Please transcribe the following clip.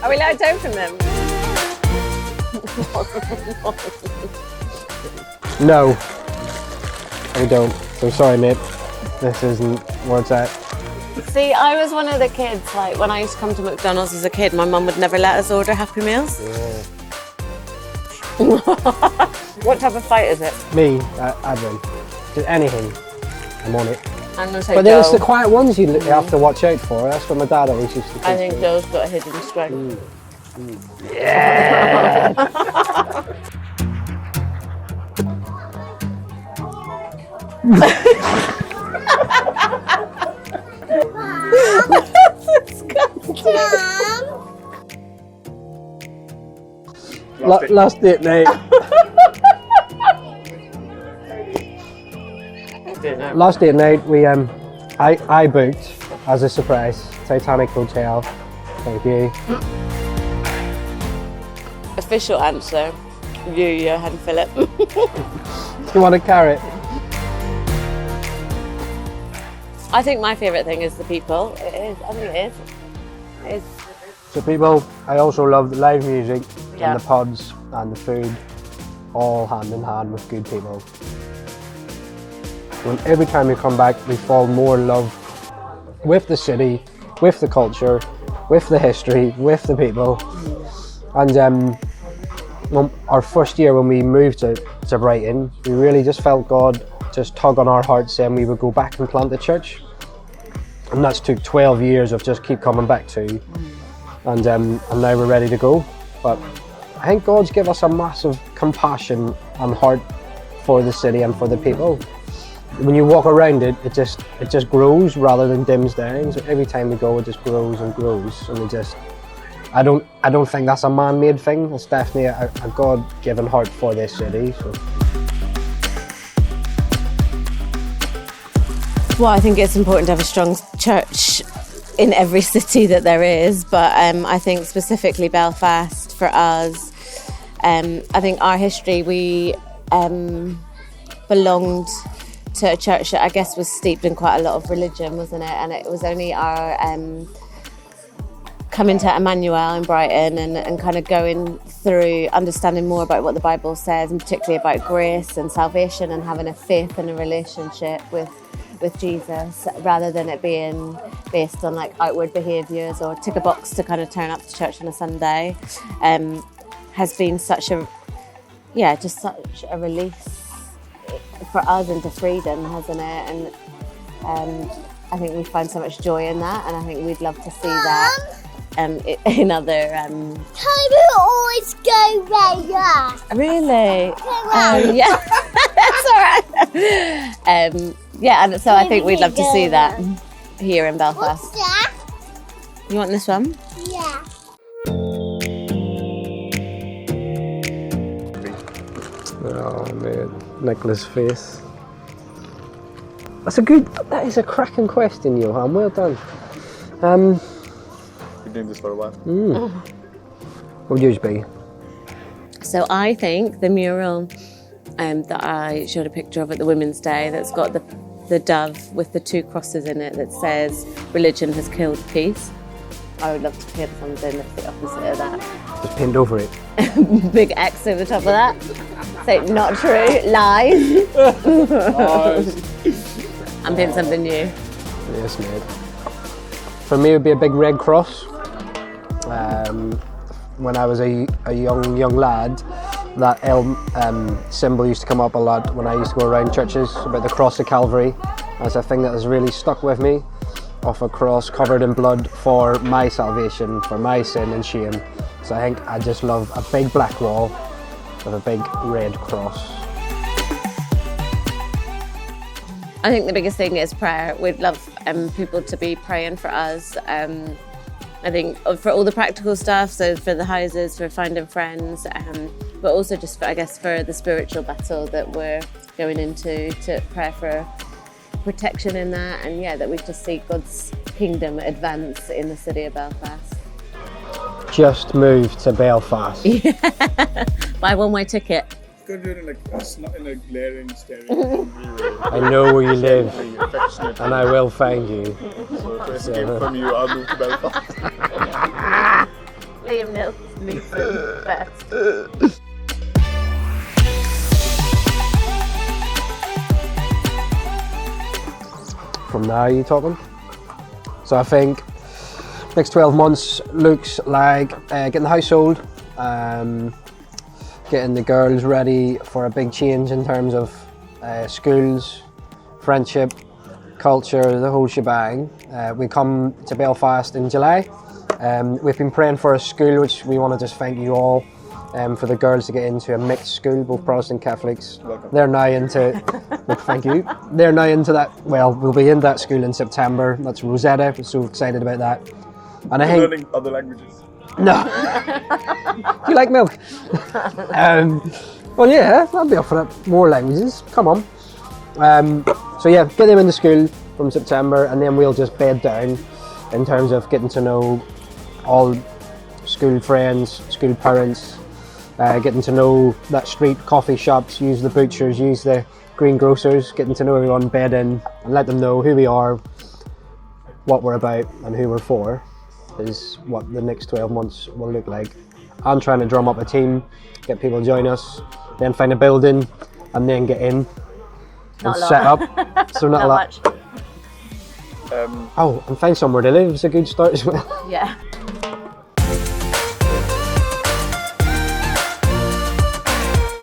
Are we allowed to open them? No, we don't. So sorry, mate. This isn't where it's at. See, I was one of the kids, like, when I used to come to McDonald's as a kid, my mum would never let us order Happy Meals. Yeah. What type of fight is it? Me, I'd win. Just anything, I'm on it. I'm going to say But then it's Joe. the quiet ones you have to watch out for. That's what my dad always used to teach I think me. Joe's got a hidden strength. Yeah! Last date night. Last date night, I booked as a surprise Titanic Hotel. Thank you. Official answer, you, Johan Philip. You want a carrot? I think my favourite thing is the people. It is, I think it is. It is. So people, I also love the live music Yeah. and the pubs and the food, all hand in hand with good people. When every time we come back, we fall more in love with the city, with the culture, with the history, with the people. And when our first year when we moved to Brighton, we really just felt God just tug on our hearts saying we would go back and plant the church. And that's took 12 years of just keep coming back to. And now we're ready to go. But I think God's given us a massive compassion and heart for the city and for the people. When you walk around it, it just grows rather than dims down. So every time we go, it just grows and grows. And I don't think that's a man-made thing. It's definitely a God-given heart for this city. So. Well, I think it's important to have a strong church in every city that there is, but I think specifically Belfast for us, I think our history, we belonged to a church that I guess was steeped in quite a lot of religion, wasn't it? And it was only our coming to Emmanuel in Brighton and kind of going through understanding more about what the Bible says, and particularly about grace and salvation and having a faith and a relationship with Jesus, rather than it being based on like outward behaviours or tick a box to kind of turn up to church on a Sunday, has been such a release for us into freedom, hasn't it? And I think we find so much joy in that, and I think we'd love to see that in other. Can we always go there? Really? Yeah, that's all right. Yeah, and so I think we'd love to see that here in Belfast. What's that? You want this one? Yeah. Oh man, Nicola's face. That is a cracking question, Johan. Well done. Been doing this for a while. What would yours be? So I think the mural that I showed a picture of at the Women's Day, that's got the dove with the two crosses in it that says religion has killed peace. I would love to paint something that's the opposite of that. Just pinned over it. Big X over the top of that. Say not true, lies. And paint something new. Yes, mate. For me, it would be a big red cross. When I was a young lad, that symbol used to come up a lot when I used to go around churches about the cross of Calvary. That's a thing that has really stuck with me, of a cross covered in blood for my salvation, for my sin and shame. So I think I just love a big black wall with a big red cross. I think the biggest thing is prayer. We'd love people to be praying for us. I think for all the practical stuff, so for the houses, for finding friends, but also just for the spiritual battle that we're going into, to pray for protection in that, and that we just see God's kingdom advance in the city of Belfast. Just moved to Belfast. Buy one-way ticket. It's good doing in a glaring stereo. I know where you live. affectionately. And I will find you. So to escape from you, I'll move to Belfast. Liam Neeson, best. From now, you talking? So I think next 12 months looks like getting the house sold, getting the girls ready for a big change in terms of schools, friendship, culture, the whole shebang. We come to Belfast in July. We've been praying for a school, which we want to just thank you all for the girls to get into a mixed school, both Protestant Catholics. Welcome. They're now into, thank you, they're now into that, well, we'll be in that school in September. That's Rosetta, we're so excited about that. And I think, Learning other languages. no, do you like milk? Well, yeah, I'll be up for that. More languages, come on. So yeah, get them into school from September, and then we'll just bed down in terms of getting to know all school friends, school parents, getting to know that street, coffee shops, use the butchers, use the greengrocers, getting to know everyone, bed in, and let them know who we are, what we're about, and who we're for, is what the next 12 months will look like. I'm trying to drum up a team, get people to join us, then find a building, and then get in and set up. So not a lot. Much. Oh, and find somewhere to live is a good start as well. Yeah.